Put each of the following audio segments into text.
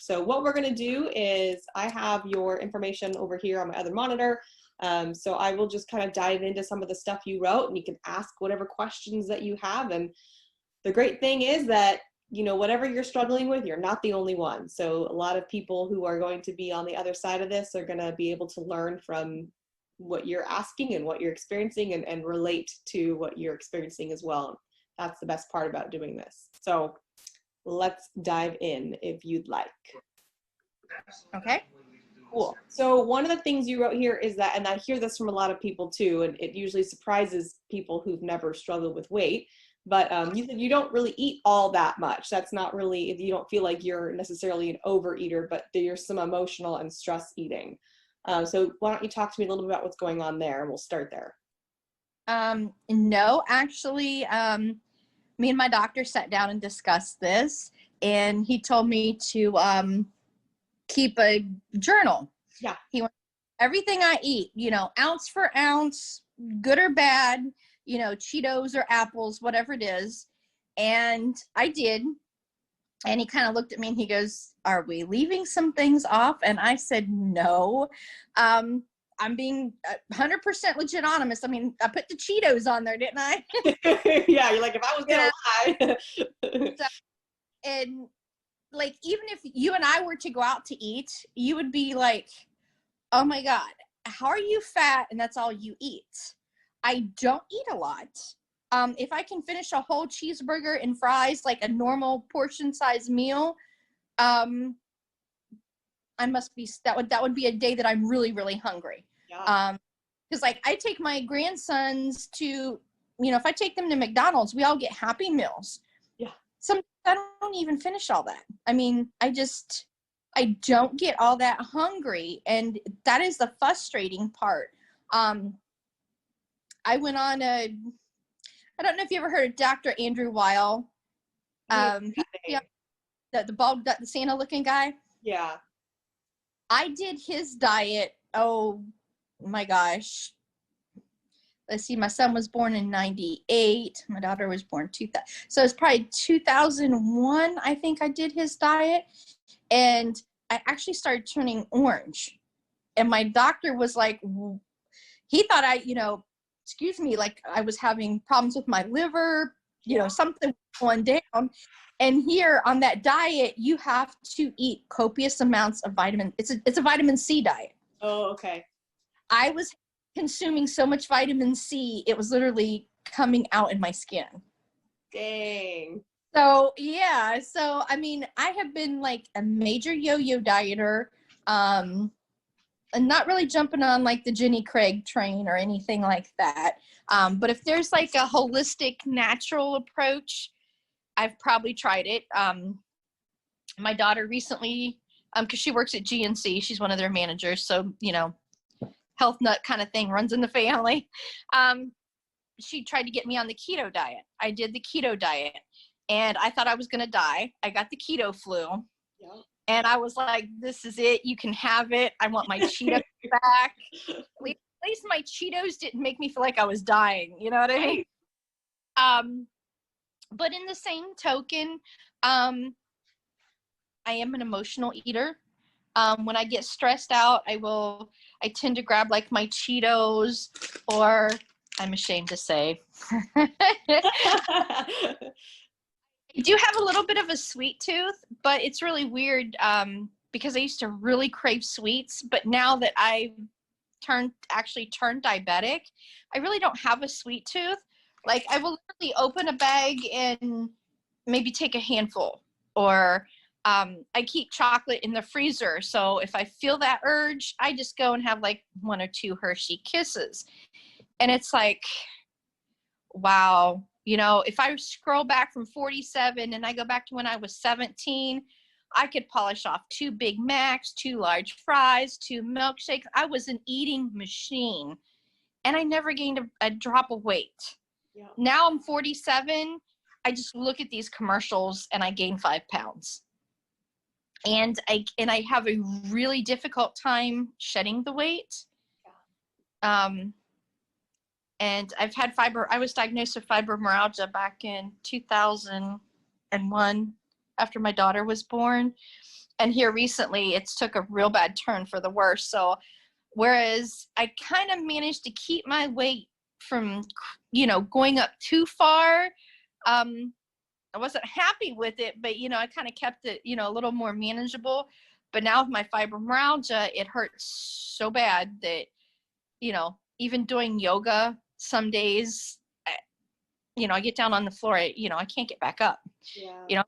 So what we're going to do is I have your information over here on my other monitor. So I will just kind of dive into some of the stuff you wrote, and you can ask whatever questions that you have. And the great thing is that, you know, whatever you're struggling with, you're not the only one. So a lot of people who are going to be on the other side of this are going to be able to learn from what you're asking and what you're experiencing, and relate to what you're experiencing as well. That's the best part about doing this. So let's dive in if you'd like. Okay. Cool. So one of the things you wrote here is that, and I hear this from a lot of people too, and it usually surprises people who've never struggled with weight, but you said you don't really eat all that much. That's not really, you don't feel like you're necessarily an overeater, but there's some emotional and stress eating. So why don't you talk to me a little bit about what's going on there, and we'll start there. No, actually, me and my doctor sat down and discussed this, and he told me to keep a journal. Yeah. He went, everything I eat, you know, ounce for ounce, good or bad, you know, Cheetos or apples, whatever it is. And I did. And he kind of looked at me and he goes, "Are we leaving some things off?" And I said, "No. I'm being 100% legit honest. I mean, I put the Cheetos on there, didn't I?" Yeah, you're like, if I was gonna lie. So, and like, even if you and I were to go out to eat, you would be like, "Oh my God, how are you fat and that's all you eat?" I don't eat a lot. If I can finish a whole cheeseburger and fries, like a normal portion size meal, I must be, that would be a day that I'm really, really hungry. Yeah. Because like I take my grandsons to, you know, if I take them to McDonald's, we all get Happy Meals. Yeah. Sometimes I don't even finish all that. I mean, I don't get all that hungry, and that is the frustrating part. I went on I don't know if you ever heard of Dr. Andrew Weil. The bald, the Santa looking guy. Yeah. I did his diet. Oh my gosh. Let's see. My son was born in 98. My daughter was born 2000. So it's probably 2001. I think I did his diet, and I actually started turning orange. And my doctor was like, he thought excuse me, like I was having problems with my liver, you know, something going down. And here on that diet, you have to eat copious amounts of vitamin. It's a vitamin C diet. Oh, okay. I was consuming so much vitamin C, it was literally coming out in my skin. Dang. So yeah, so I mean, I have been like a major yo-yo dieter, and not really jumping on like the Jenny Craig train or anything like that. But if there's like a holistic, natural approach, I've probably tried it. My daughter recently, because she works at GNC, she's one of their managers, so, you know, health nut kind of thing runs in the family. She tried to get me on the keto diet. I did the keto diet, and I thought I was going to die. I got the keto flu. Yeah. And I was like, "This is it. You can have it. I want my Cheetos back." At least my Cheetos didn't make me feel like I was dying. You know what I mean? But in the same token, I am an emotional eater. When I get stressed out, I tend to grab like my Cheetos, or I'm ashamed to say, I do have a little bit of a sweet tooth, but it's really weird because I used to really crave sweets, but now that I've actually turned diabetic, I really don't have a sweet tooth. Like I will literally open a bag and maybe take a handful, or I keep chocolate in the freezer. So if I feel that urge, I just go and have like 1 or 2 Hershey Kisses. And it's like, wow. You know, if I scroll back from 47 and I go back to when I was 17, I could polish off 2 Big Macs, 2 large fries, 2 milkshakes. I was an eating machine, and I never gained a drop of weight. Yeah. Now I'm 47. I just look at these commercials and I gain 5 pounds. And I have a really difficult time shedding the weight. Yeah. And I've had I was diagnosed with fibromyalgia back in 2001 after my daughter was born. and here recently it's took a real bad turn for the worse. So whereas I kind of managed to keep my weight from, going up too far, I wasn't happy with it, but I kind of kept it, a little more manageable. But now with my fibromyalgia, it hurts so bad that, even doing yoga some days, I get down on the floor, I can't get back up. Yeah.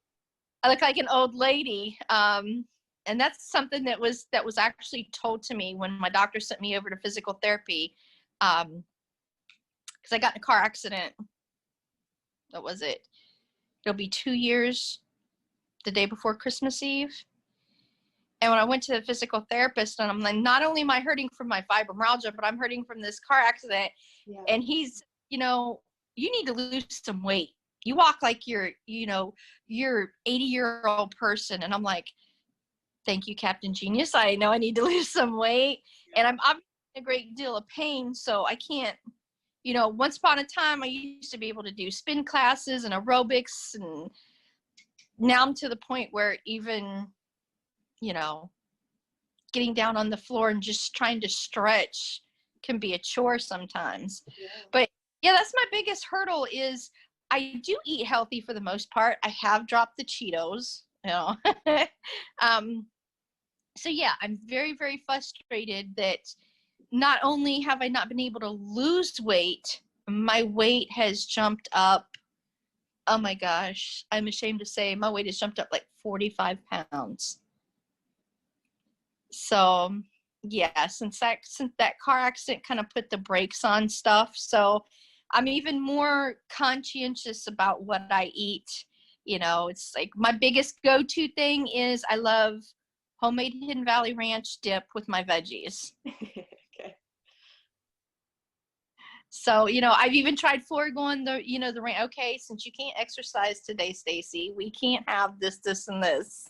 I look like an old lady. And that's something that was actually told to me when my doctor sent me over to physical therapy. Because I got in a car accident. What was it? It'll be 2 years the day before Christmas Eve. And when I went to the physical therapist, and I'm like, not only am I hurting from my fibromyalgia, but I'm hurting from this car accident. Yeah. And he's, you need to lose some weight. You walk like you're 80-year-old person. And I'm like, thank you, Captain Genius. I know I need to lose some weight. And I'm obviously in a great deal of pain, so I can't, once upon a time I used to be able to do spin classes and aerobics, and now I'm to the point where even, getting down on the floor and just trying to stretch can be a chore sometimes. Yeah. But yeah, that's my biggest hurdle is I do eat healthy for the most part. I have dropped the Cheetos, so yeah, I'm very, very frustrated that not only have I not been able to lose weight, my weight has jumped up. Oh my gosh, I'm ashamed to say my weight has jumped up like 45 pounds. So yeah, since that car accident kind of put the brakes on stuff. So I'm even more conscientious about what I eat. It's like my biggest go-to thing is I love homemade Hidden Valley Ranch dip with my veggies. Okay. So, I've even tried foregoing the ranch. Okay, since you can't exercise today, Stacey, we can't have this, and this.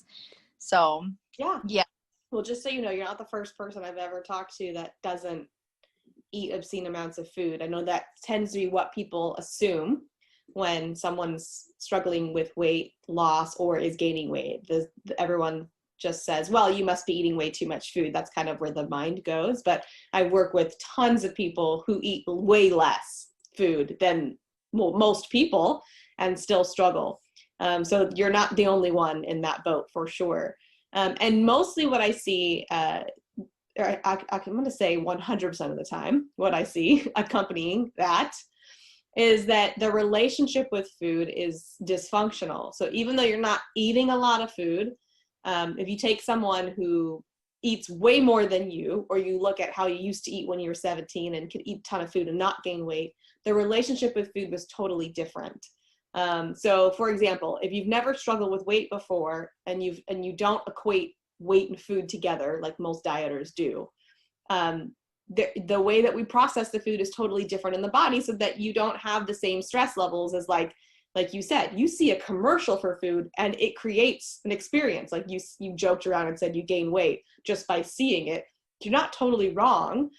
So, yeah. Well, just so you know, you're not the first person I've ever talked to that doesn't eat obscene amounts of food. I know that tends to be what people assume when someone's struggling with weight loss or is gaining weight. Everyone just says, well, you must be eating way too much food. That's kind of where the mind goes. But I work with tons of people who eat way less food than most people and still struggle. So you're not the only one in that boat for sure. And mostly what I see, I'm going to say 100% of the time, what I see accompanying that is that the relationship with food is dysfunctional. So even though you're not eating a lot of food, if you take someone who eats way more than you, or you look at how you used to eat when you were 17 and could eat a ton of food and not gain weight, the relationship with food was totally different. So for example, if you've never struggled with weight before and you don't equate weight and food together like most dieters do, the way that we process the food is totally different in the body, so that you don't have the same stress levels as like you said, you see a commercial for food and it creates an experience. Like you joked around and said you gain weight just by seeing it. You're not totally wrong,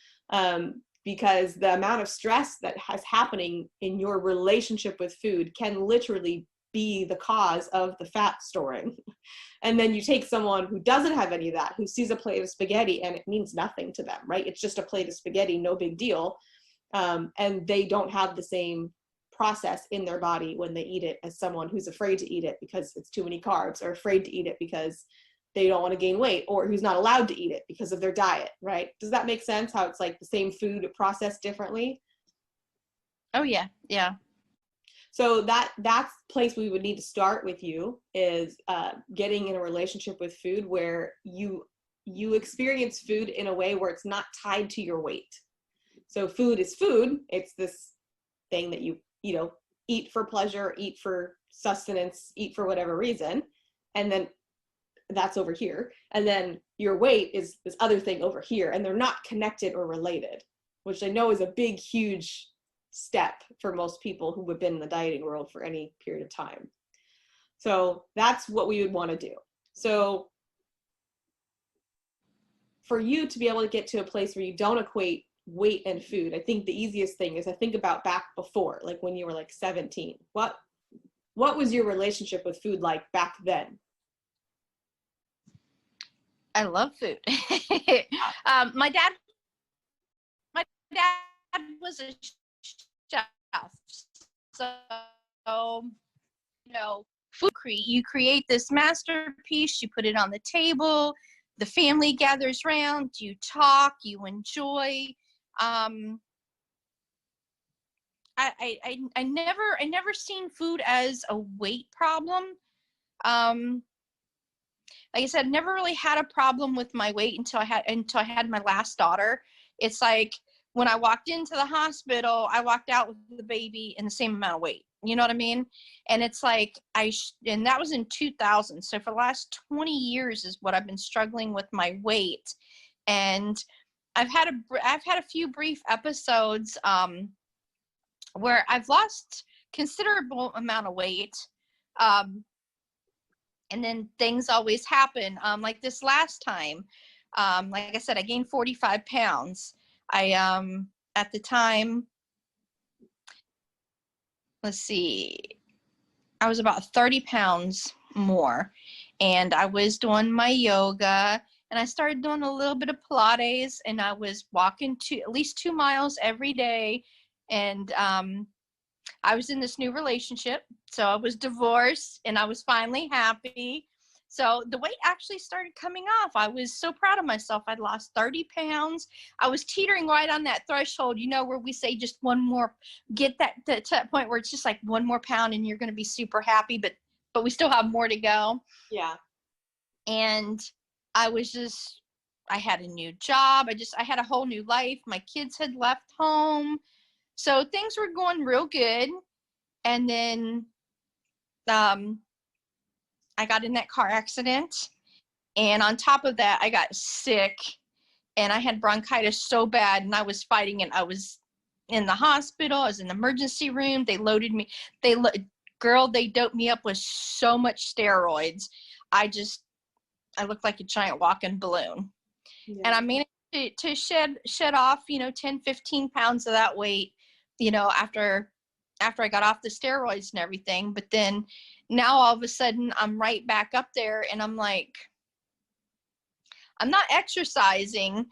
because the amount of stress that is happening in your relationship with food can literally be the cause of the fat storing. And then you take someone who doesn't have any of that, who sees a plate of spaghetti and it means nothing to them, right? It's just a plate of spaghetti, no big deal. And they don't have the same process in their body when they eat it as someone who's afraid to eat it because it's too many carbs, or afraid to eat it because they don't want to gain weight, or who's not allowed to eat it because of their diet, right? Does that make sense? How it's like the same food processed differently? Oh yeah. Yeah. So that's place we would need to start with you is getting in a relationship with food where you experience food in a way where it's not tied to your weight. So food is food. It's this thing that you eat for pleasure, eat for sustenance, eat for whatever reason. And then that's over here. And then your weight is this other thing over here, and they're not connected or related, which I know is a big, huge step for most people who have been in the dieting world for any period of time. So that's what we would want to do. So for you to be able to get to a place where you don't equate weight and food, I think the easiest thing is I think about back before, like when you were like 17. What was your relationship with food like back then? I love food. My dad was a chef, so food you create this masterpiece, you put it on the table, the family gathers around, you talk, you enjoy. I never seen food as a weight problem. Like I said, never really had a problem with my weight until I had my last daughter. It's like when I walked into the hospital, I walked out with the baby in the same amount of weight. You know what I mean? And it's like and that was in 2000. So for the last 20 years is what I've been struggling with my weight. And I've had a few brief episodes where I've lost considerable amount of weight. And then things always happen. Like this last time, like I said, I gained 45 pounds. At the time, let's see, I was about 30 pounds more, and I was doing my yoga, and I started doing a little bit of Pilates, and I was walking at least 2 miles every day. And I was in this new relationship, so I was divorced, and I was finally happy. So the weight actually started coming off. I was so proud of myself. I'd lost 30 pounds. I was teetering right on that threshold, where we say just one more, get to that point where it's just like one more pound and you're going to be super happy, but we still have more to go. Yeah. And I had a new job. I had a whole new life. My kids had left home. So things were going real good. And then I got in that car accident. And on top of that, I got sick. And I had bronchitis so bad. And I was fighting it. I was in the hospital. I was in the emergency room. They loaded me. They doped me up with so much steroids. I looked like a giant walking balloon. Yeah. And I managed to shed off, 10, 15 pounds of that weight, after I got off the steroids and everything. But then now all of a sudden I'm right back up there, and I'm like, I'm not exercising,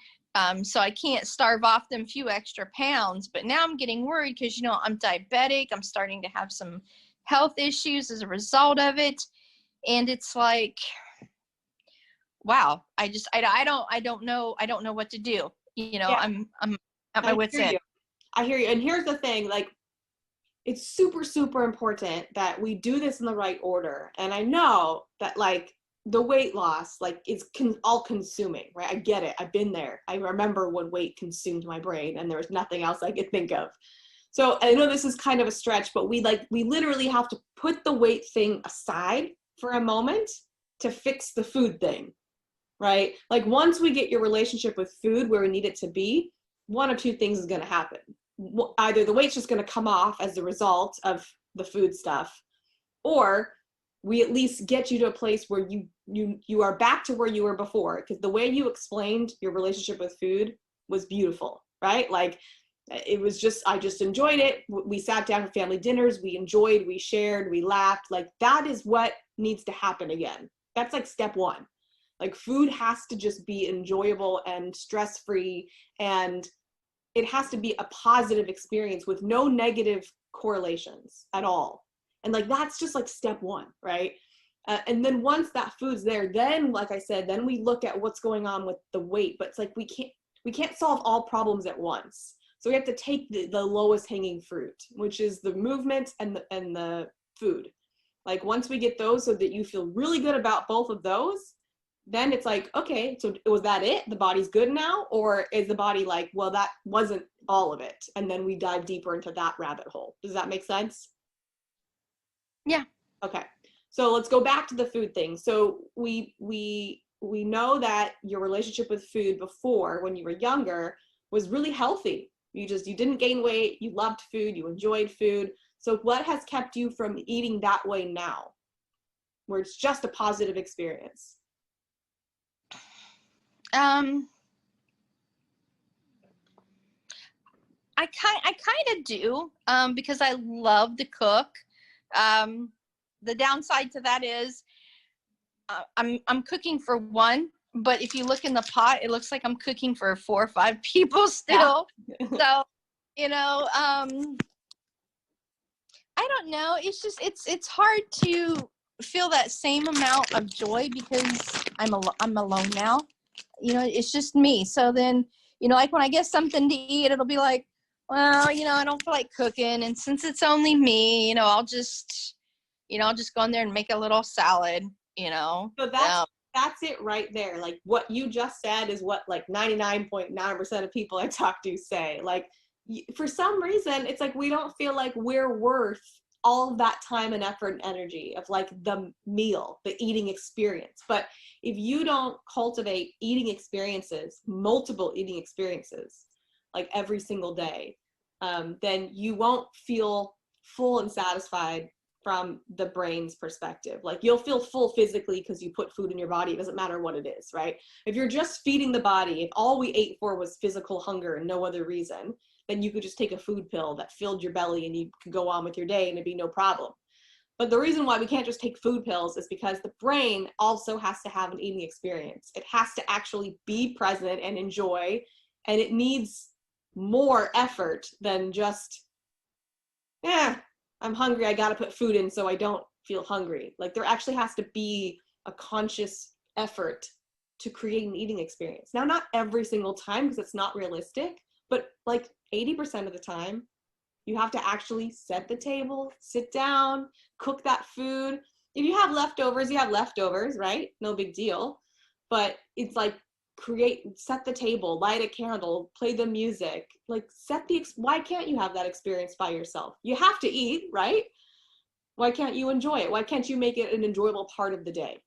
so I can't starve off them few extra pounds. But now I'm getting worried because, I'm diabetic. I'm starting to have some health issues as a result of it. And it's like, wow, I don't know what to do. Yeah. I'm at my wit's end. I hear you. And here's the thing, like, it's super, super important that we do this in the right order. And I know that, like, the weight loss, like, it's all consuming, right? I get it. I've been there. I remember when weight consumed my brain and there was nothing else I could think of. So I know this is kind of a stretch, but we literally have to put the weight thing aside for a moment to fix the food thing, right? Like, once we get your relationship with food where we need it to be, one of two things is going to happen. Either the weight's just going to come off as a result of the food stuff, or we at least get you to a place where you are back to where you were before. Because the way you explained your relationship with food was beautiful, right? Like, it was just, I just enjoyed it. We sat down for family dinners, we enjoyed, we shared, we laughed. Like, that is what needs to happen again. That's like step one. Like, food has to just be enjoyable and stress-free, and it has to be a positive experience with no negative correlations at all. And like, that's just like step one, right? And then once that food's there, then, like I said, then we look at what's going on with the weight. But it's like, we can't solve all problems at once. So we have to take the lowest hanging fruit, which is the movement and the food. Like, once we get those so that you feel really good about both of those, then it's like, okay, so was that it? The body's good now? Or is the body like, well, that wasn't all of it? And then we dive deeper into that rabbit hole. Does that make sense? Yeah. Okay. So let's go back to the food thing. So we know that your relationship with food before, when you were younger, was really healthy. You didn't gain weight. You loved food. You enjoyed food. So what has kept you from eating that way now, where it's just a positive experience? I kind of do, because I love to cook. The downside to that is I'm cooking for one, but if you look in the pot, it looks like I'm cooking for 4 or 5 people still. Yeah. So, you know, I don't know. It's just it's hard to feel that same amount of joy because I'm alone now. You know, it's just me. So then, you know, like when I get something to eat, it'll be like, well, you know, I don't feel like cooking, and since it's only me, you know, I'll just go in there and make a little salad, you know. So that's it right there. Like what you just said is what like 99.9% of people I talk to say. Like for some reason, it's like we don't feel like we're worth all of that time and effort and energy of like the meal, the eating experience. But if you don't cultivate eating experiences, multiple eating experiences, like every single day, then you won't feel full and satisfied from the brain's perspective. Like you'll feel full physically because you put food in your body. It doesn't matter what it is, right? If you're just feeding the body, if all we ate for was physical hunger and no other reason, then you could just take a food pill that filled your belly and you could go on with your day and it'd be no problem. But the reason why we can't just take food pills is because the brain also has to have an eating experience. It has to actually be present and enjoy, and it needs more effort than just, I'm hungry, I gotta put food in so I don't feel hungry. Like there actually has to be a conscious effort to create an eating experience. Now, not every single time because it's not realistic, but like 80% of the time, you have to actually set the table, sit down, cook that food. If you have leftovers, you have leftovers, right? No big deal. But it's like set the table, light a candle, play the music, like why can't you have that experience by yourself? You have to eat, right? Why can't you enjoy it? Why can't you make it an enjoyable part of the day?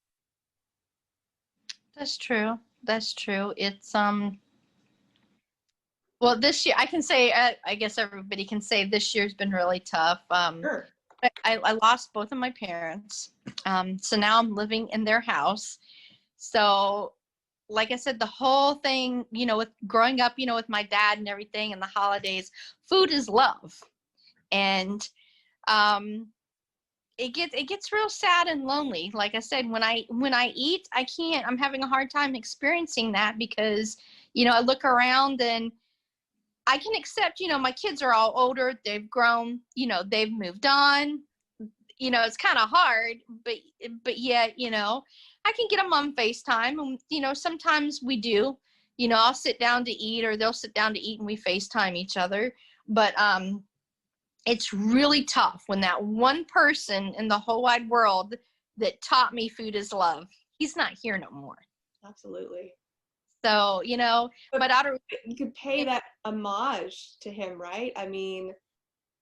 That's true. It's well, this year I can say, I guess everybody can say this year's been really tough. Sure. I lost both of my parents. So now I'm living in their house. So like I said, the whole thing, you know, with growing up, you know, with my dad and everything and the holidays, food is love. And it gets real sad and lonely. Like I said, when I eat, I'm having a hard time experiencing that because, you know, I look around and I can accept, you know, my kids are all older, they've grown, you know, they've moved on. You know, it's kind of hard, but yet, you know, I can get them on FaceTime, and you know, sometimes we do. You know, I'll sit down to eat, or they'll sit down to eat, and we FaceTime each other. But it's really tough when that one person in the whole wide world that taught me food is love, he's not here no more. Absolutely. So, you know, but you could pay that homage to him, right? I mean,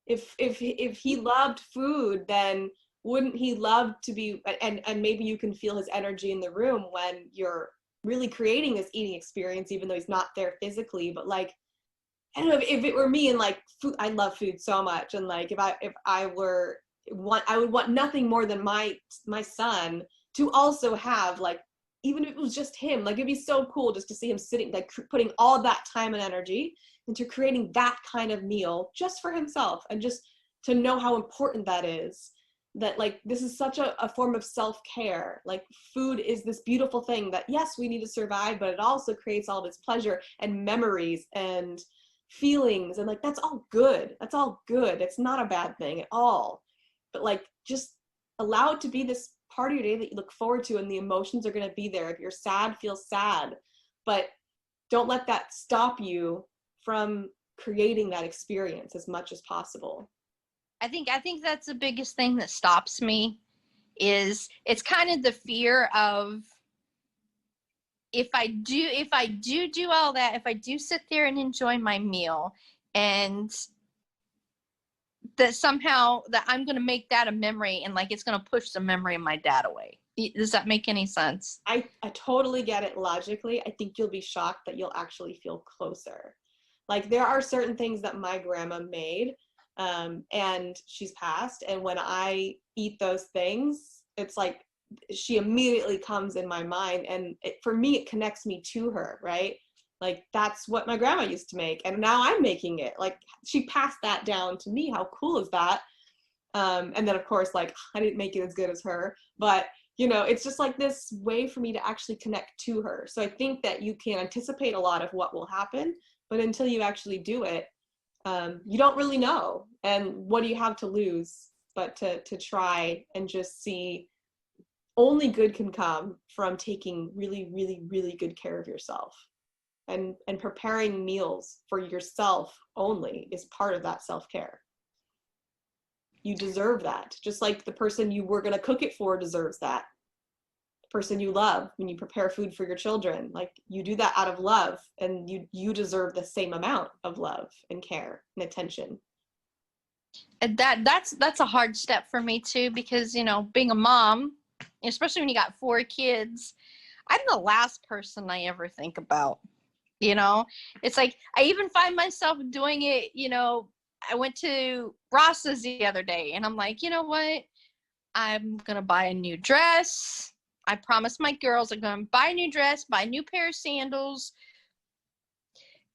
if he loved food, then wouldn't he love to be, and maybe you can feel his energy in the room when you're really creating this eating experience, even though he's not there physically. But like, I don't know, if it were me and like food, I love food so much, and like if I would want nothing more than my son to also have, like, even if it was just him, like it'd be so cool just to see him sitting, like putting all that time and energy into creating that kind of meal just for himself, and just to know how important that is. That like this is such a form of self-care. Like food is this beautiful thing that, yes, we need to survive, but it also creates all this pleasure and memories and feelings, and like that's all good. It's not a bad thing at all. But like just allow it to be this part of your day that you look forward to, and the emotions are going to be there. If you're sad, feel sad, but don't let that stop you from creating that experience as much as possible. I think that's the biggest thing that stops me, is it's kind of the fear of, if I do all that, if I do sit there and enjoy my meal, and that somehow that I'm going to make that a memory, and like it's going to push the memory of my dad away. Does that make any sense? I totally get it logically. I think you'll be shocked that you'll actually feel closer. Like there are certain things that my grandma made, and she's passed, and when I eat those things, it's like she immediately comes in my mind, and for me it connects me to her, right? Like that's what my grandma used to make, and now I'm making it. Like she passed that down to me. How cool is that? And then of course, like I didn't make it as good as her, but it's just like this way for me to actually connect to her. So I think that you can anticipate a lot of what will happen, but until you actually do it, you don't really know. And what do you have to lose but to try and just see only good can come from taking really, really, really good care of yourself. And preparing meals for yourself only is part of that self-care. You deserve that. Just like the person you were going to cook it for deserves that. The person you love, when you prepare food for your children, like you do that out of love, and you deserve the same amount of love and care and attention. And that's a hard step for me too, because being a mom, especially when you got 4 kids, I'm the last person I ever think about. It's like I even find myself doing it. I went to Ross's the other day and I'm like, you know what? I'm going to buy a new dress. I promised my girls I'm going to buy a new dress, buy a new pair of sandals.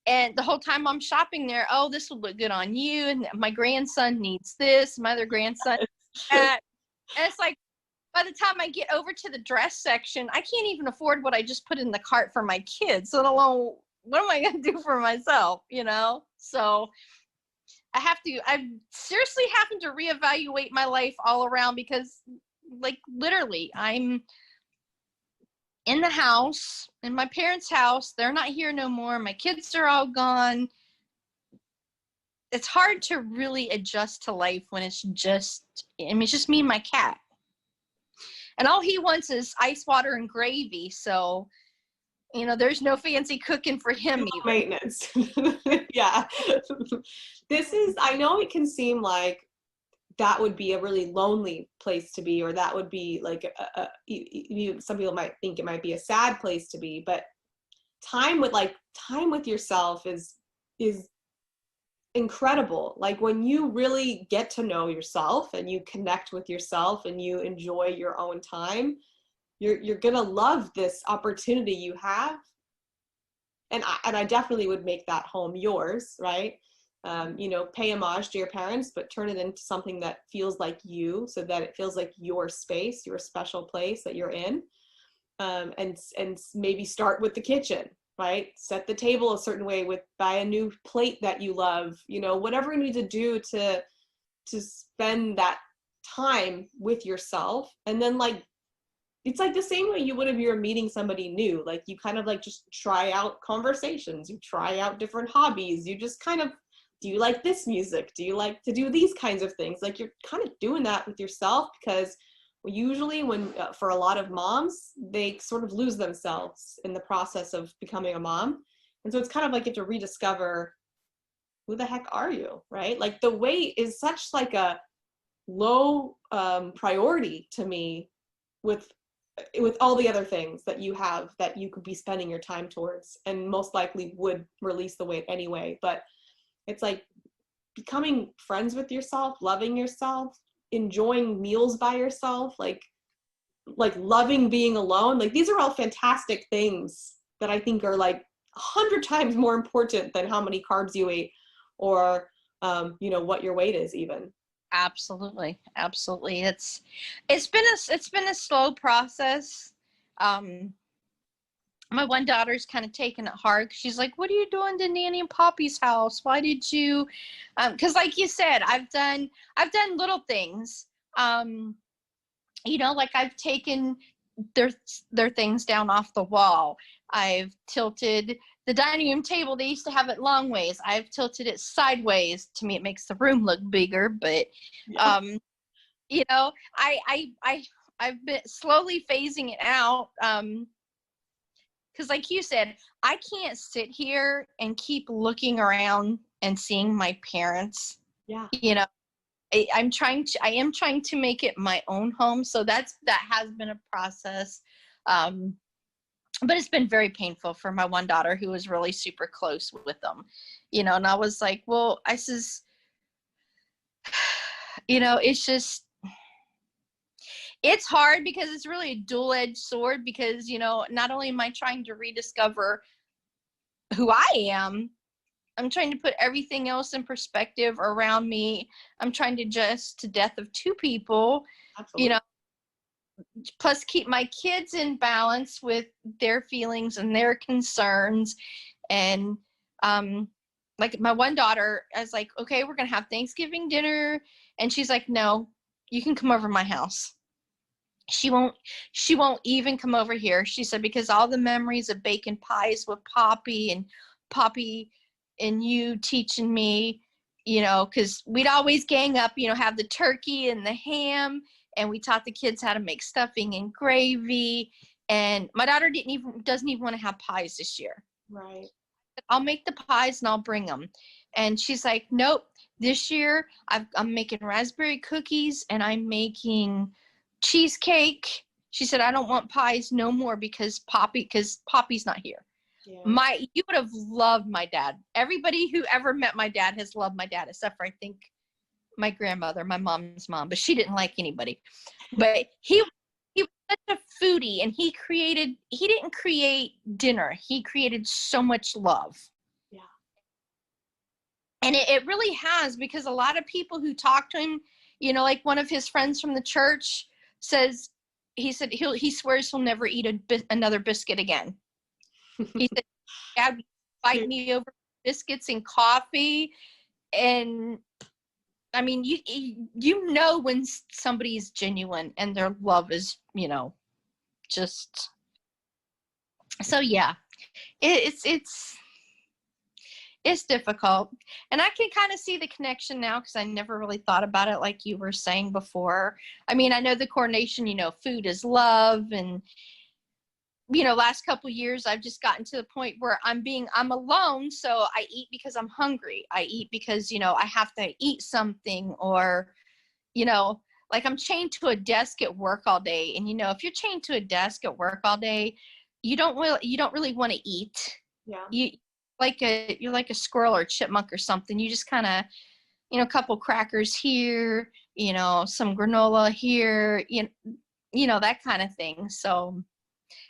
And the whole time I'm shopping there, oh, this will look good on you. And my grandson needs this. My other grandson needs that. And it's like, by the time I get over to the dress section, I can't even afford what I just put in the cart for my kids. So alone, what am I going to do for myself? So I'm seriously having to reevaluate my life all around, because like literally I'm in the house, in my parents' house. They're not here no more. My kids are all gone. It's hard to really adjust to life when it's just me and my cat. And all he wants is ice water and gravy. So, there's no fancy cooking for him either. Maintenance. Yeah. I know it can seem like that would be a really lonely place to be, or that would be like some people might think it might be a sad place to be, but time with yourself is incredible. Like when you really get to know yourself and you connect with yourself and you enjoy your own time, you're gonna love this opportunity you have. And I definitely would make that home yours, right? Pay homage to your parents, but turn it into something that feels like you, so that it feels like your space, your special place that you're in. And maybe start with the kitchen, right? Set the table a certain way, buy a new plate that you love, whatever you need to do to spend that time with yourself. And then it's like the same way you would if you were meeting somebody new. Like you kind of like just try out conversations, you try out different hobbies, you just kind of, do you like this music? Do you like to do these kinds of things? Like you're kind of doing that with yourself, because usually for a lot of moms, they sort of lose themselves in the process of becoming a mom. And so it's kind of like you have to rediscover, who the heck are you, right? Like the weight is such like a low priority to me with all the other things that you have that you could be spending your time towards, and most likely would release the weight anyway. But it's like becoming friends with yourself, loving yourself, enjoying meals by yourself, like loving being alone. Like these are all fantastic things that I think are like 100 times more important than how many carbs you ate, or what your weight is even. Absolutely. It's been a slow process. My one daughter's kind of taking it hard. She's like, what are you doing to Nanny and Poppy's house? Why did you, because like you said, I've done little things, like I've taken their things down off the wall. I've tilted the dining room table. They used to have it long ways. I've tilted it sideways. To me, it makes the room look bigger, but, Yeah. I've been slowly phasing it out. Because like you said, I can't sit here and keep looking around and seeing my parents. Yeah. I am trying to make it my own home. So that has been a process. But it's been very painful for my one daughter, who was really super close with them, and I was like, well, I says, it's just, it's hard because it's really a dual-edged sword, because, not only am I trying to rediscover who I am, I'm trying to put everything else in perspective around me. I'm trying to adjust to death of 2 people, Absolutely. plus keep my kids in balance with their feelings and their concerns. And like my one daughter, I was like, okay, we're gonna have Thanksgiving dinner, and she's like, no, you can come over to my house. She won't even come over here. She said, because all the memories of baking pies with Poppy and you teaching me, because we'd always gang up, have the turkey and the ham, and we taught the kids how to make stuffing and gravy. And my daughter doesn't even want to have pies this year. Right. I'll make the pies and I'll bring them. And she's like, nope, this year I'm making raspberry cookies and I'm making cheesecake. She said, I don't want pies no more because Poppy's not here. Yeah. You would have loved my dad. Everybody who ever met my dad has loved my dad, except for I think my grandmother, my mom's mom, but she didn't like anybody. But he was such a foodie, and he didn't create dinner. He created so much love. Yeah. And it really has, because a lot of people who talk to him, like one of his friends from the church he swears he'll never eat another biscuit again. He said, Dad would fight me over biscuits and coffee. And I mean, you know when somebody's genuine and their love is, just, so yeah, it's difficult. And I can kind of see the connection now, because I never really thought about it like you were saying before. I mean, I know the coronation, food is love, and last couple years I've just gotten to the point where I'm alone, so I eat because I'm hungry. I eat because I have to eat something, or like I'm chained to a desk at work all day, and if you're chained to a desk at work all day, you don't really want to eat. Yeah. You're like a squirrel or a chipmunk or something. You just kind of, a couple crackers here, some granola here, that kind of thing. So,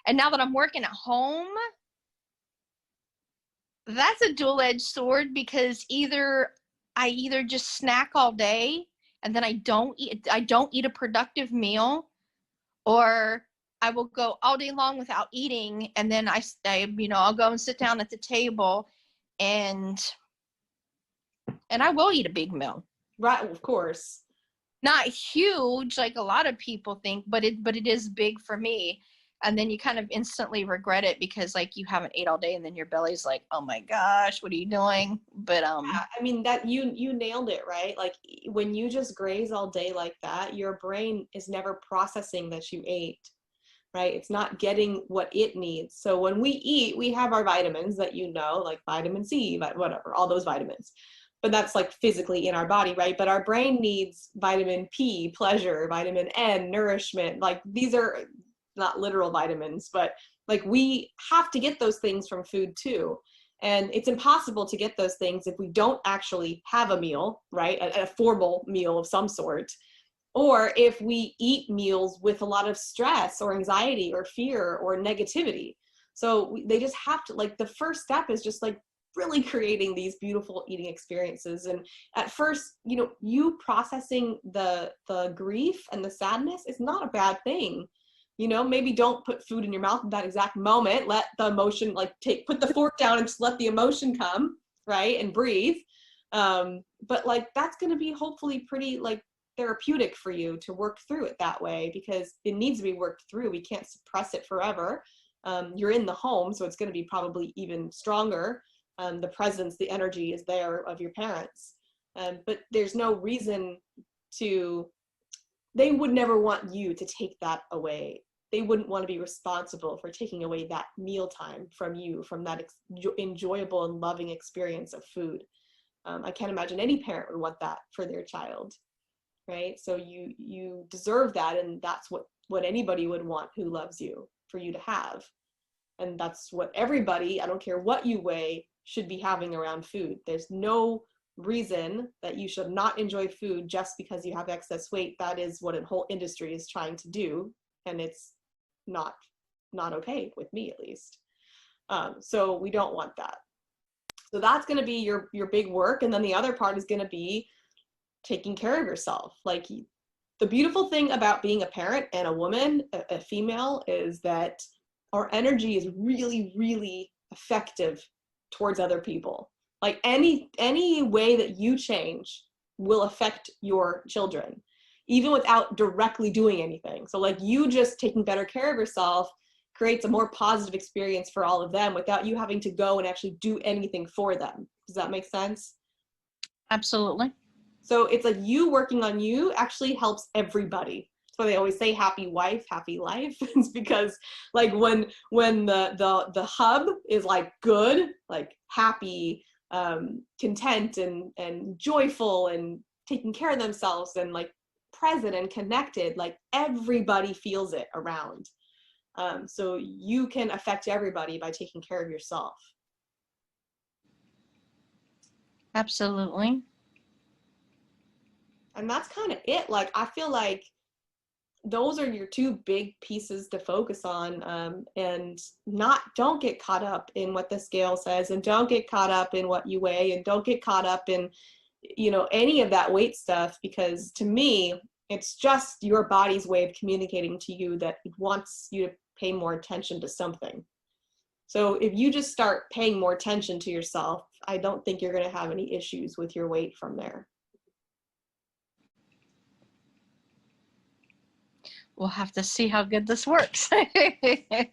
and now that I'm working at home, that's a dual-edged sword, because I either just snack all day and then I don't eat a productive meal, or I will go all day long without eating, and then I'll go and sit down at the table, and I will eat a big meal. Right, of course. Not huge like a lot of people think, but it is big for me. And then you kind of instantly regret it, because like you haven't ate all day, and then your belly's like, oh my gosh, what are you doing? But I mean, that you nailed it, right? Like when you just graze all day like that, your brain is never processing that you ate, right? It's not getting what it needs. So when we eat, we have our vitamins that like vitamin C, whatever, all those vitamins. But that's like physically in our body, right? But our brain needs vitamin P, pleasure, vitamin N, nourishment. Like these are not literal vitamins, but like we have to get those things from food too. And it's impossible to get those things if we don't actually have a meal, right? A formal meal of some sort. Or if we eat meals with a lot of stress or anxiety or fear or negativity. So they just have to, like, the first step is just like really creating these beautiful eating experiences. And at first, you processing the grief and the sadness is not a bad thing. Maybe don't put food in your mouth at that exact moment. Let the emotion, put the fork down and just let the emotion come, right? And breathe. But like, that's going to be hopefully pretty like therapeutic for you to work through it that way, because it needs to be worked through. We can't suppress it forever. You're in the home, so it's going to be probably even stronger. The presence, the energy is there of your parents. But there's no reason they would never want you to take that away. They wouldn't want to be responsible for taking away that mealtime from you, from that enjoyable and loving experience of food. I can't imagine any parent would want that for their child, right? So you deserve that, and that's what anybody would want who loves you, for you to have. And that's what everybody, I don't care what you weigh, should be having around food. There's no reason that you should not enjoy food just because you have excess weight. That is what a whole industry is trying to do, and it's not okay with me, at least. So we don't want that. So that's going to be your big work. And then the other part is going to be taking care of yourself. Like, the beautiful thing about being a parent and a woman, a female, is that our energy is really, really effective towards other people. Like any way that you change will affect your children, even without directly doing anything. So like you just taking better care of yourself creates a more positive experience for all of them without you having to go and actually do anything for them. Does that make sense? Absolutely. So it's like you working on you actually helps everybody. That's why they always say happy wife, happy life. It's because like when the hub is like good, like happy, content and joyful and taking care of themselves and like present and connected, like everybody feels it around. So you can affect everybody by taking care of yourself. Absolutely. And that's kind of it. Like, I feel like those are your two big pieces to focus on, and don't get caught up in what the scale says, and don't get caught up in what you weigh, and don't get caught up in, you know, any of that weight stuff, because to me, it's just your body's way of communicating to you that it wants you to pay more attention to something. So if you just start paying more attention to yourself, I don't think you're going to have any issues with your weight from there. We'll have to see how good this works. Yeah,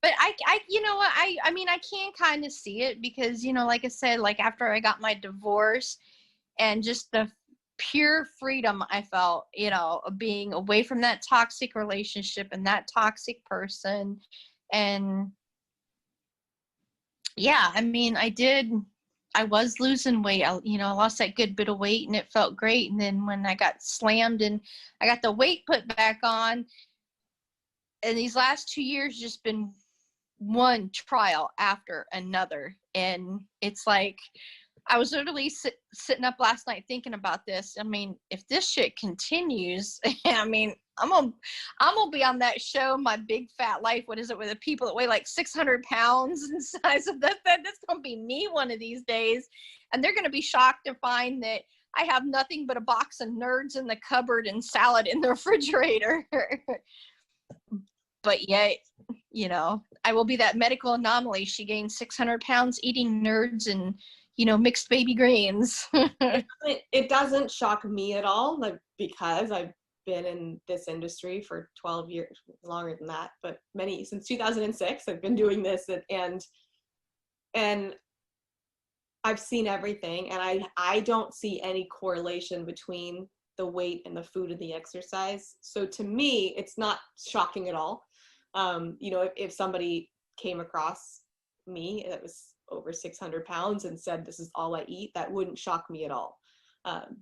But you know what, I mean, I can kind of see it because, you know, like I said, like after I got my divorce and just the pure freedom I felt, you know, of being away from that toxic relationship and that toxic person. And yeah, I mean, I was losing weight. You know, I lost that good bit of weight and it felt great. And then when I got slammed and I got the weight put back on, and these last 2 years just been one trial after another. And it's like, I was literally sitting up last night thinking about this. I mean, if this shit continues, I mean, I'm gonna be on that show, My Big Fat Life. What is it, with the people that weigh like 600 pounds in size of that? That's gonna be me one of these days, and they're gonna be shocked to find that I have nothing but a box of Nerds in the cupboard and salad in the refrigerator. But yet, you know, I will be that medical anomaly. She gained 600 pounds eating Nerds and, you know, mixed baby greens. it doesn't shock me at all, like, because I've been in this industry for 12 years, longer than that, but since 2006, I've been doing this, and I've seen everything, and I don't see any correlation between the weight and the food and the exercise. So to me, it's not shocking at all. You know, if somebody came across me that was over 600 pounds and said, this is all I eat, that wouldn't shock me at all.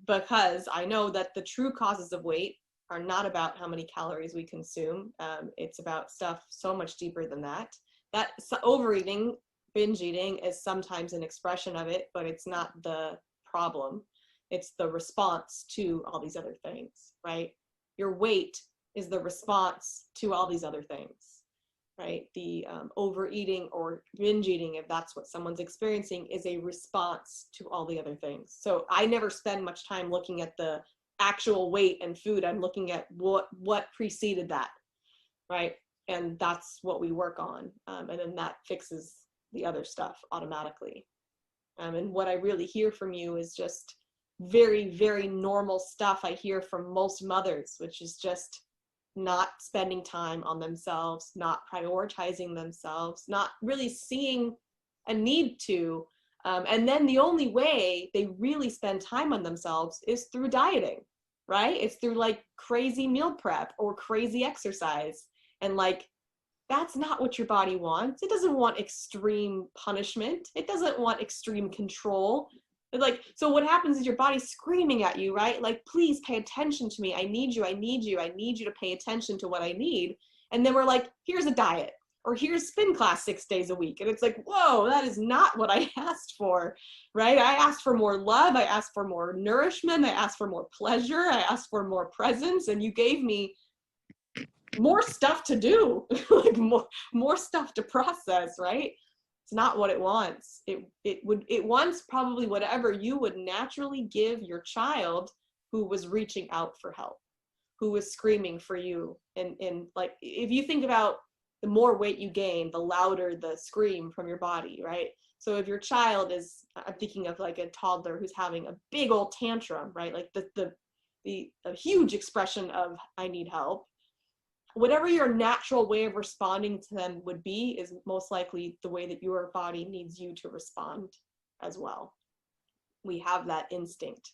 Because I know that the true causes of weight are not about how many calories we consume. It's about stuff so much deeper than that. Overeating, binge eating is sometimes an expression of it, but it's not the problem. It's the response to all these other things, right? Your weight is the response to all these other things, right? The overeating or binge eating, if that's what someone's experiencing, is a response to all the other things. So I never spend much time looking at the actual weight and food. I'm looking at what preceded that, right? And that's what we work on. And then that fixes the other stuff automatically. And what I really hear from you is just very, very normal stuff I hear from most mothers, which is just not spending time on themselves, not prioritizing themselves, not really seeing a need to. And then the only way they really spend time on themselves is through dieting, right? It's through like crazy meal prep or crazy exercise. And like, that's not what your body wants. It doesn't want extreme punishment. It doesn't want extreme control. Like, so what happens is your body's screaming at you, right? Like, please pay attention to me. I need you. I need you. I need you to pay attention to what I need. And then we're like, here's a diet, or here's spin class 6 days a week. And it's like, whoa, that is not what I asked for, right? I asked for more love. I asked for more nourishment. I asked for more pleasure. I asked for more presence. And you gave me more stuff to do, like more stuff to process, right? It's not what it wants. It wants probably whatever you would naturally give your child who was reaching out for help, who was screaming for you. And like, if you think about the more weight you gain, the louder the scream from your body, right? So if your child is, I'm thinking of like a toddler who's having a big old tantrum, right? Like a huge expression of I need help. Whatever your natural way of responding to them would be is most likely the way that your body needs you to respond as well. We have that instinct.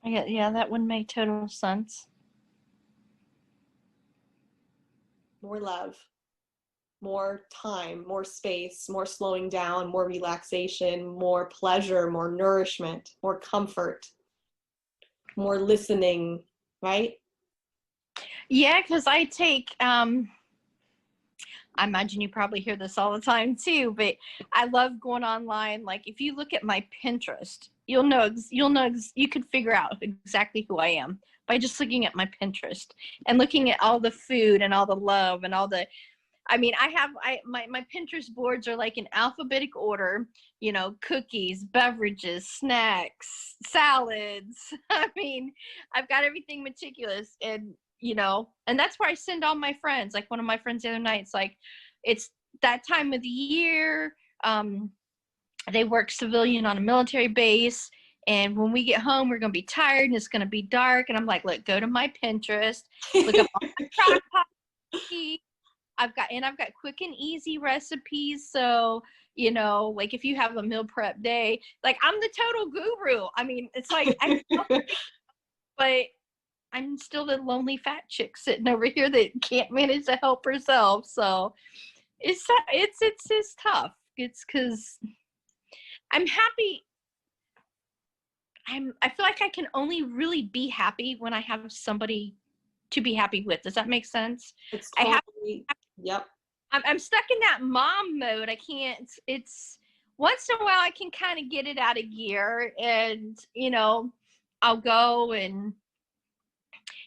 Yeah, that would make total sense. More love, more time, more space, more slowing down, more relaxation, more pleasure, more nourishment, more comfort, more listening, right? Yeah, because I take, I imagine you probably hear this all the time too, but I love going online. Like if you look at my Pinterest, you could figure out exactly who I am by just looking at my Pinterest and looking at all the food and all the love and all the, I mean, my Pinterest boards are like in alphabetic order, cookies, beverages, snacks, salads. I mean, I've got everything meticulous, and that's where I send all my friends. Like one of my friends the other night, it's like, it's that time of the year. They work civilian on a military base. And when we get home, we're going to be tired and it's going to be dark. And I'm like, look, go to my Pinterest, look up all my crock pot recipes. I've got quick and easy recipes. So, like if you have a meal prep day, like I'm the total guru. I mean, it's like, but I'm still the lonely fat chick sitting over here that can't manage to help herself. So it's tough. It's because I'm happy. I feel like I can only really be happy when I have somebody to be happy with. Does that make sense? It's totally, yep. I'm stuck in that mom mode. I can't, it's once in a while I can kind of get it out of gear and, I'll go, and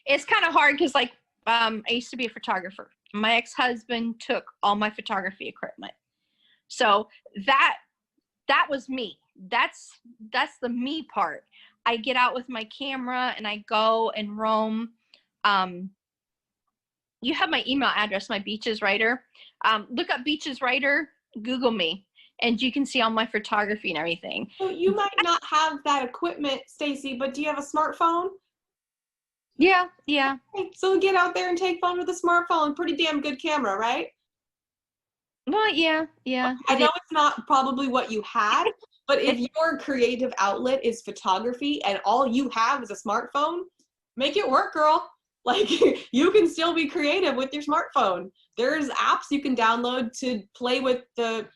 it's kind of hard because like, I used to be a photographer. My ex-husband took all my photography equipment. So that was me. That's the me part. I get out with my camera and I go and roam. You have my email address, my Beaches Writer. Look up Beaches Writer, Google me, and you can see all my photography and everything. So you might not have that equipment, Stacey, but do you have a smartphone? Yeah. Okay, so get out there and take fun with a smartphone. Pretty damn good camera, right? Well, yeah. I know it's not probably what you had, but if your creative outlet is photography and all you have is a smartphone, make it work, girl. Like you can still be creative with your smartphone. There's apps you can download to play with the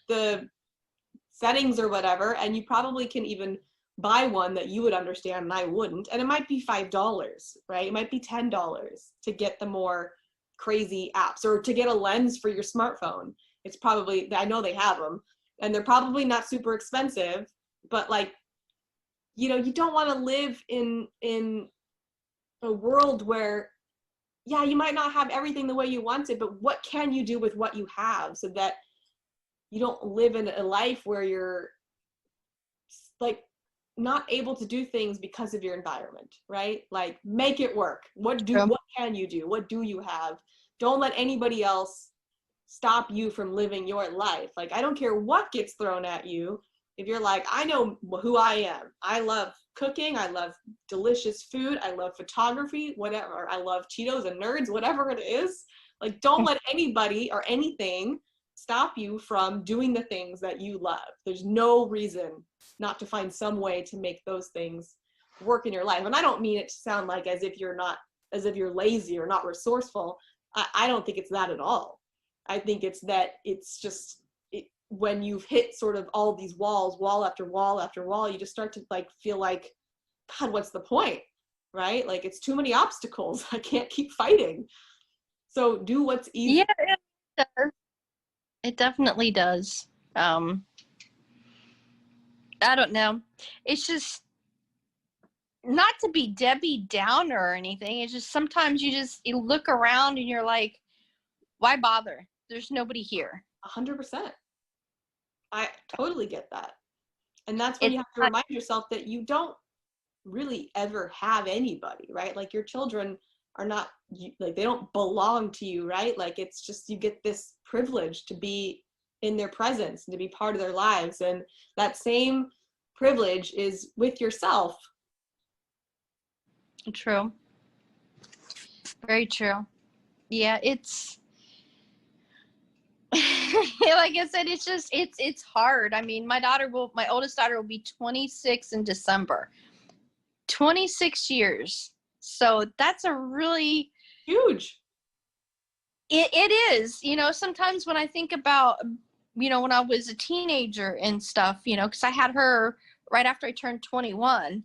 settings or whatever, and you probably can even buy one that you would understand and I wouldn't. And it might be $5, right? It might be $10 to get the more crazy apps or to get a lens for your smartphone. It's probably, I know they have them, and they're probably not super expensive, but like, you don't want to live in a world where, yeah, you might not have everything the way you want it, but what can you do with what you have so that you don't live in a life where you're like not able to do things because of your environment, right? Like make it work. What can you do? What do you have? Don't let anybody else stop you from living your life. Like, I don't care what gets thrown at you. If you're like, I know who I am. I love cooking. I love delicious food. I love photography, whatever. I love Cheetos and nerds, whatever it is. Like, don't let anybody or anything stop you from doing the things that you love. There's no reason not to find some way to make those things work in your life. And I don't mean it to sound like as if you're lazy or not resourceful. I don't think it's that at all. I think it's that it's just when you've hit sort of all these walls, wall after wall after wall, you just start to like feel like, God, what's the point, right? Like it's too many obstacles. I can't keep fighting. So do what's easy. Yeah, it does. It definitely does. I don't know. It's just not to be Debbie Downer or anything. It's just sometimes you look around and you're like, why bother? There's nobody here. 100%. I totally get that. And that's when you have to remind yourself that you don't really ever have anybody, right? Like your children are not like, they don't belong to you, right? Like it's just, you get this privilege to be in their presence and to be part of their lives, and that same privilege is with yourself. True. Very true. Yeah, it's like I said, it's just it's hard. I mean, my oldest daughter will be 26 in December. 26 years. So that's a really Huge. it is. You know, sometimes when I think about, you know, when I was a teenager and stuff, you know, because I had her right after I turned 21.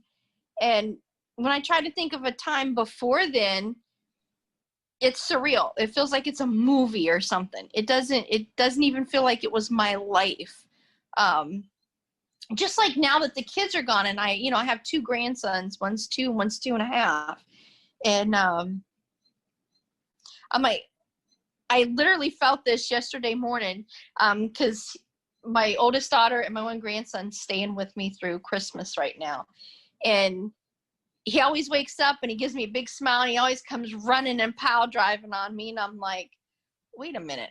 And when I try to think of a time before then, it's surreal. It feels like it's a movie or something. It doesn't even feel like it was my life. Just like now that the kids are gone, and I have two grandsons, one's 2, one's 2.5. And I'm like, I literally felt this yesterday morning, because my oldest daughter and my one grandson staying with me through Christmas right now. And he always wakes up and he gives me a big smile, and he always comes running and pile driving on me. And I'm like, wait a minute.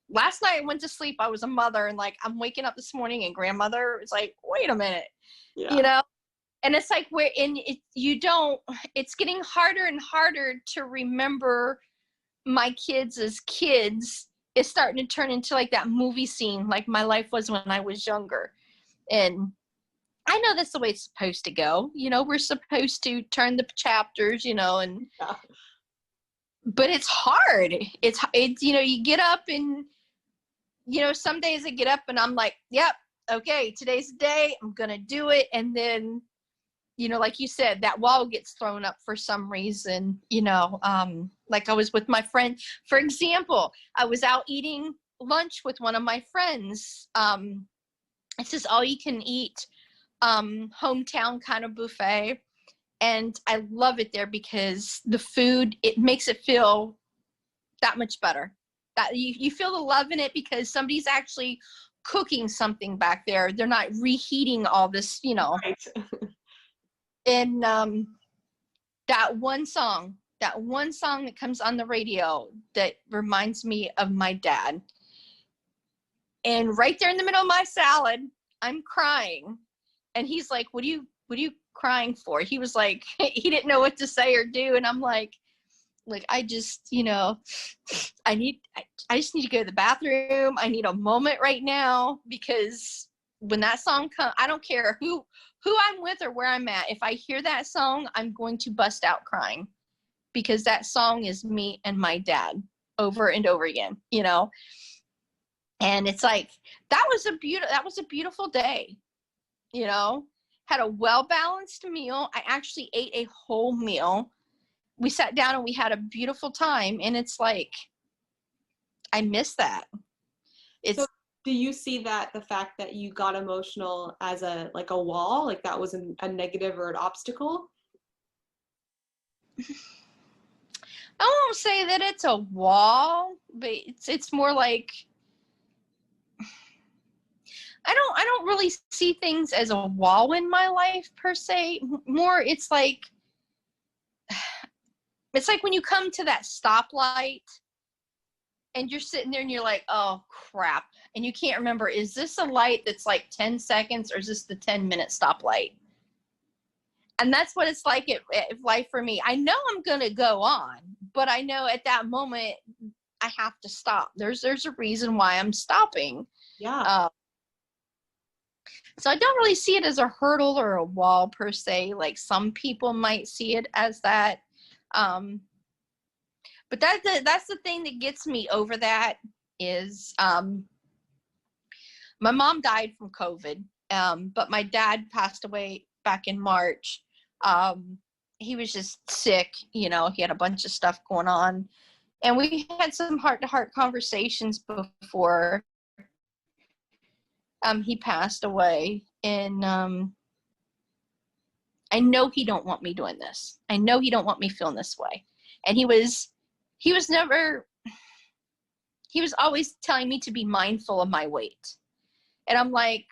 Last night I went to sleep, I was a mother, and like I'm waking up this morning and grandmother is like, wait a minute. Yeah. You know? And it's like it's getting harder and harder to remember my kids as kids. It's starting to turn into like that movie scene, like my life was when I was younger. And I know that's the way it's supposed to go. You know, we're supposed to turn the chapters, you know, and Yeah. But it's hard. It's you know, you get up and, you know, some days I get up and I'm like, yep, okay, today's the day, I'm gonna do it. And then, you know, like you said, that wall gets thrown up for some reason, you know. Like I was with my friend, for example, I was out eating lunch with one of my friends. It's this all you can eat hometown kind of buffet. And I love it there because the food, it makes it feel that much better. That you feel the love in it because somebody's actually cooking something back there. They're not reheating all this, you know. Right. And that one song that comes on the radio that reminds me of my dad. And right there in the middle of my salad, I'm crying. And he's like, what are you crying for? He was like, he didn't know what to say or do. And I'm like, I just, you know, I just need to go to the bathroom. I need a moment right now, because when that song comes, I don't care who I'm with or where I'm at. If I hear that song, I'm going to bust out crying, because that song is me and my dad over and over again, you know? And it's like, that was a beautiful day, you know? Had a well-balanced meal. I actually ate a whole meal. We sat down and we had a beautiful time. And it's like, I miss that. It's So do you see that the fact that you got emotional as a wall, like that was a negative or an obstacle? I won't say that it's a wall, but it's more like, I don't really see things as a wall in my life per se. More it's like when you come to that stoplight and you're sitting there and you're like, oh crap. And you can't remember, is this a light that's like 10 seconds or is this the 10-minute stoplight? And that's what it's like at life for me. I know I'm going to go on, but I know at that moment I have to stop. There's a reason why I'm stopping. Yeah. So I don't really see it as a hurdle or a wall per se, like some people might see it as that. But that's the thing that gets me over that is my mom died from COVID, but my dad passed away back in March. He was just sick, you know, he had a bunch of stuff going on. And we had some heart-to-heart conversations before he passed away. And I know he don't want me doing this. I know he don't want me feeling this way. And he was always telling me to be mindful of my weight. And I'm like,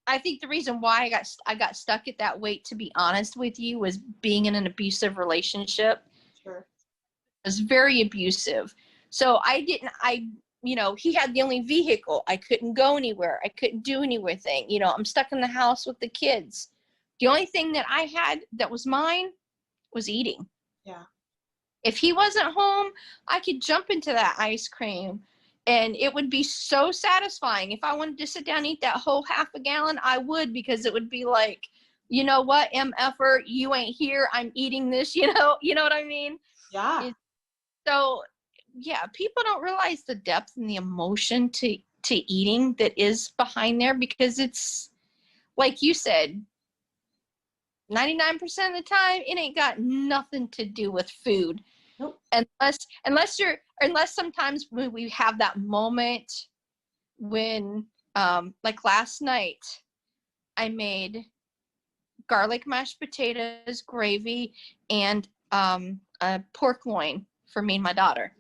I think the reason why I got stuck at that weight, to be honest with you, was being in an abusive relationship. Sure. It was very abusive. So he had the only vehicle. I couldn't go anywhere. I couldn't do anything. I'm stuck in the house with the kids. The only thing that I had that was mine was eating. Yeah. If he wasn't home, I could jump into that ice cream and it would be so satisfying. If I wanted to sit down and eat that whole half a gallon, I would, because it would be like, you know what, MFer, you ain't here, I'm eating this, you know what I mean? Yeah. So, yeah, people don't realize the depth and the emotion to eating that is behind there, because it's, like you said, 99% of the time, it ain't got nothing to do with food. Nope. Unless sometimes when we have that moment when, like last night, I made garlic mashed potatoes, gravy, and a pork loin for me and my daughter.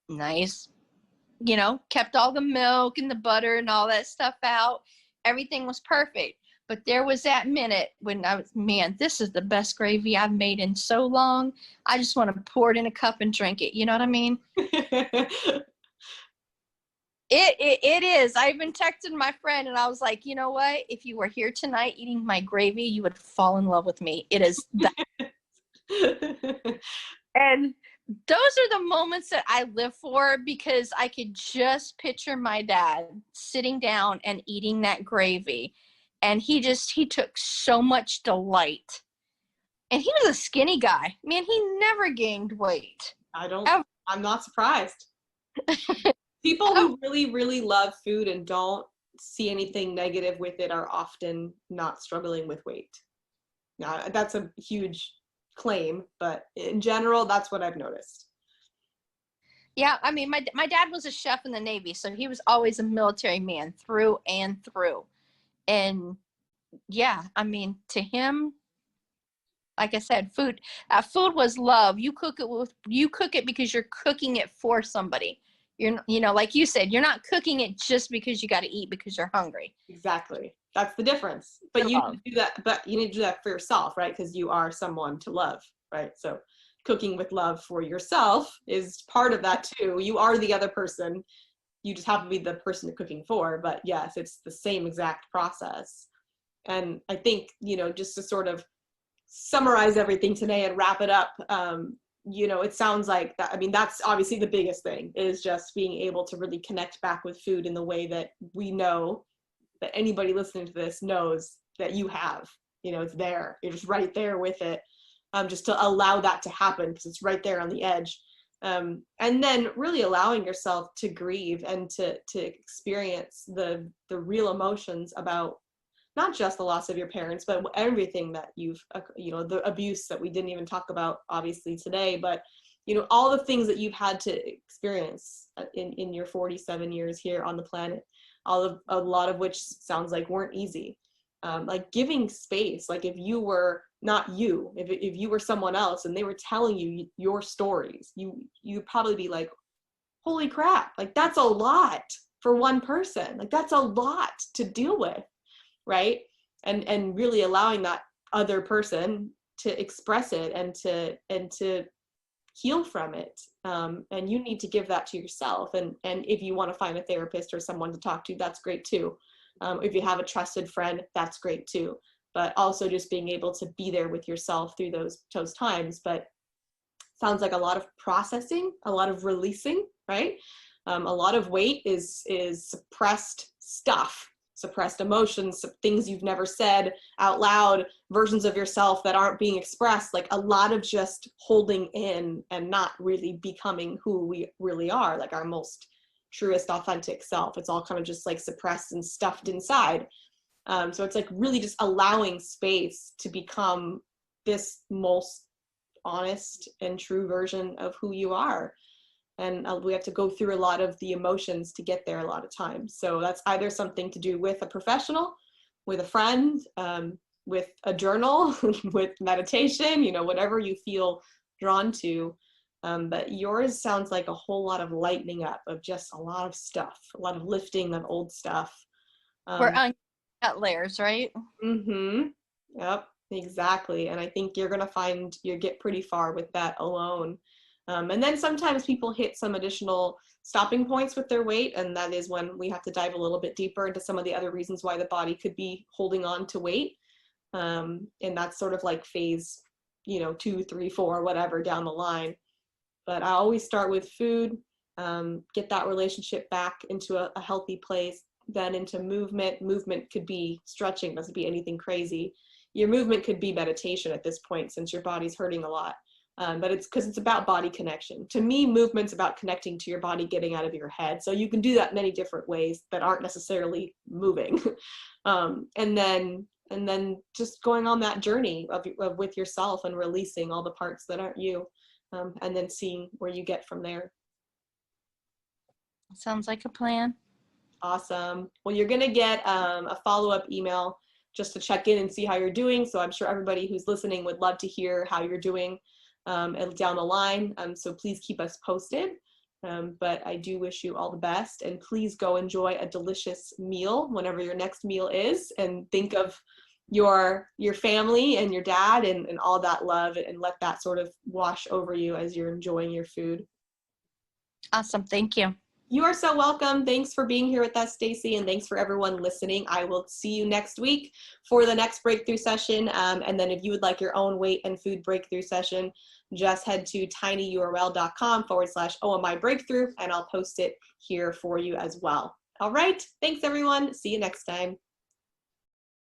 Nice. Kept all the milk and the butter and all that stuff out. Everything was perfect. But there was that minute when I was, man, this is the best gravy I've made in so long. I just want to pour it in a cup and drink it. You know what I mean? It is. I even texted my friend and I was like, you know what? If you were here tonight eating my gravy, you would fall in love with me. It is that. And those are the moments that I live for, because I could just picture my dad sitting down and eating that gravy. And he took so much delight. And he was a skinny guy. Man, he never gained weight. I'm not surprised. People who really, really love food and don't see anything negative with it are often not struggling with weight. Now, that's a huge claim, but in general, that's what I've noticed. Yeah, I mean, my dad was a chef in the Navy, so he was always a military man through and through. And yeah, I mean, to him, like I said, food was love. You cook it because you're cooking it for somebody. Like you said, you're not cooking it just because you got to eat because you're hungry. Exactly. That's the difference. But you need to do that. But you need to do that for yourself, right? Because you are someone to love, right? So cooking with love for yourself is part of that too. You are the other person. You just have to be the person you're cooking for. But yes, it's the same exact process. And I think, just to sort of summarize everything today and wrap it up, it sounds like that. I mean, that's obviously the biggest thing, is just being able to really connect back with food in the way that we know that anybody listening to this knows that you have. It's there. You're just right there with it. Just to allow that to happen, because it's right there on the edge. And then really allowing yourself to grieve and to experience the real emotions about not just the loss of your parents, but everything that you've, the abuse that we didn't even talk about obviously today, but all the things that you've had to experience in your 47 years here on the planet, a lot of which sounds like weren't easy. Like giving space, like if you were not you, if you were someone else and they were telling you your stories, you'd probably be like, holy crap, like that's a lot for one person. Like that's a lot to deal with, right? And really allowing that other person to express it and to heal from it. And you need to give that to yourself. And if you want to find a therapist or someone to talk to, that's great too. If you have a trusted friend, that's great too. But also just being able to be there with yourself through those times. But sounds like a lot of processing, a lot of releasing, right? A lot of weight is suppressed stuff, suppressed emotions, things you've never said out loud, versions of yourself that aren't being expressed, like a lot of just holding in and not really becoming who we really are, like our most truest, authentic self. It's all kind of just like suppressed and stuffed inside. So it's like really just allowing space to become this most honest and true version of who you are. And we have to go through a lot of the emotions to get there a lot of times. So that's either something to do with a professional, with a friend, with a journal, with meditation, whatever you feel drawn to. But yours sounds like a whole lot of lightening up of just a lot of stuff, a lot of lifting of old stuff. We're Got layers, right? Mm-hmm. Yep, exactly. And I think you're going to find you get pretty far with that alone. And then sometimes people hit some additional stopping points with their weight, and that is when we have to dive a little bit deeper into some of the other reasons why the body could be holding on to weight. And that's sort of like phase, 2, 3, 4, whatever down the line. But I always start with food, get that relationship back into a healthy place, then into movement. Movement could be stretching, doesn't be anything crazy. Your movement could be meditation at this point since your body's hurting a lot. But it's because it's about body connection. To me, movement's about connecting to your body, getting out of your head. So you can do that many different ways that aren't necessarily moving. And then just going on that journey of with yourself and releasing all the parts that aren't you, and then seeing where you get from there. Sounds like a plan. Awesome. Well, you're going to get a follow-up email just to check in and see how you're doing. So I'm sure everybody who's listening would love to hear how you're doing down the line. So please keep us posted. But I do wish you all the best, and please go enjoy a delicious meal whenever your next meal is, and think of your family and your dad and all that love, and let that sort of wash over you as you're enjoying your food. Awesome. Thank you. You are so welcome. Thanks for being here with us, Stacey, and thanks for everyone listening. I will see you next week for the next breakthrough session. And then if you would like your own weight and food breakthrough session, just head to tinyurl.com/OMI breakthrough, and I'll post it here for you as well. All right. Thanks, everyone. See you next time.